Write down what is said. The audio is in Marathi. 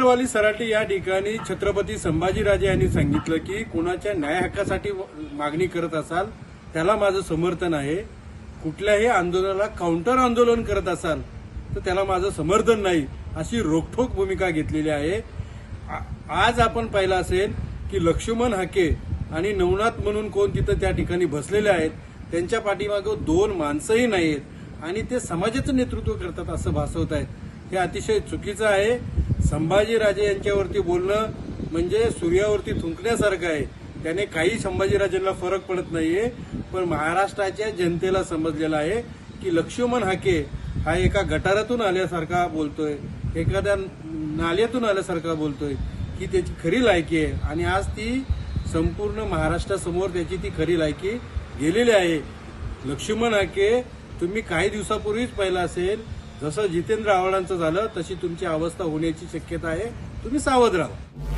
नक्षलवादी सराटी या ठिकाणी छत्रपती संभाजीराजे यांनी सांगितलं की कोणाच्या न्याय हक्कासाठी मागणी करत असाल त्याला माझं समर्थन आहे, कुठल्याही आंदोलनाला काउंटर आंदोलन करत असाल तर त्याला माझं समर्थन नाही, अशी रोखठोक भूमिका घेतलेली आहे। आज आपण पाहिलं असेल की लक्ष्मण हाके आणि नवनाथ म्हणून कोण तिथं त्या ठिकाणी बसलेले आहेत, त्यांच्या पाठीमागे दोन माणसंही नाहीत आणि ते समाजाचं नेतृत्व करतात असं भासवत आहेत। हे अतिशय चुकीचं आहे। संभाजीराजे यांच्यावरती बोलणं म्हणजे सूर्यावरती थुंकण्यासारखं आहे। त्याने काही संभाजीराजेंना फरक पडत नाहीये, पण महाराष्ट्राच्या जनतेला समजलेलं आहे की लक्ष्मण हाके हा एका गटारातून आल्यासारखा बोलतोय, एखाद्या नाल्यातून आल्यासारखा बोलतोय, की त्याची खरी लायकी आहे आणि आज ती संपूर्ण महाराष्ट्रासमोर त्याची ती खरी लायकी गेलेली आहे। लक्ष्मण हाके तुम्ही काही दिवसापूर्वीच पाहिलं असेल, जसं जितेंद्र आव्हाडांचं झालं तशी तुमची अवस्था होण्याची शक्यता आहे, तुम्ही सावध राहा।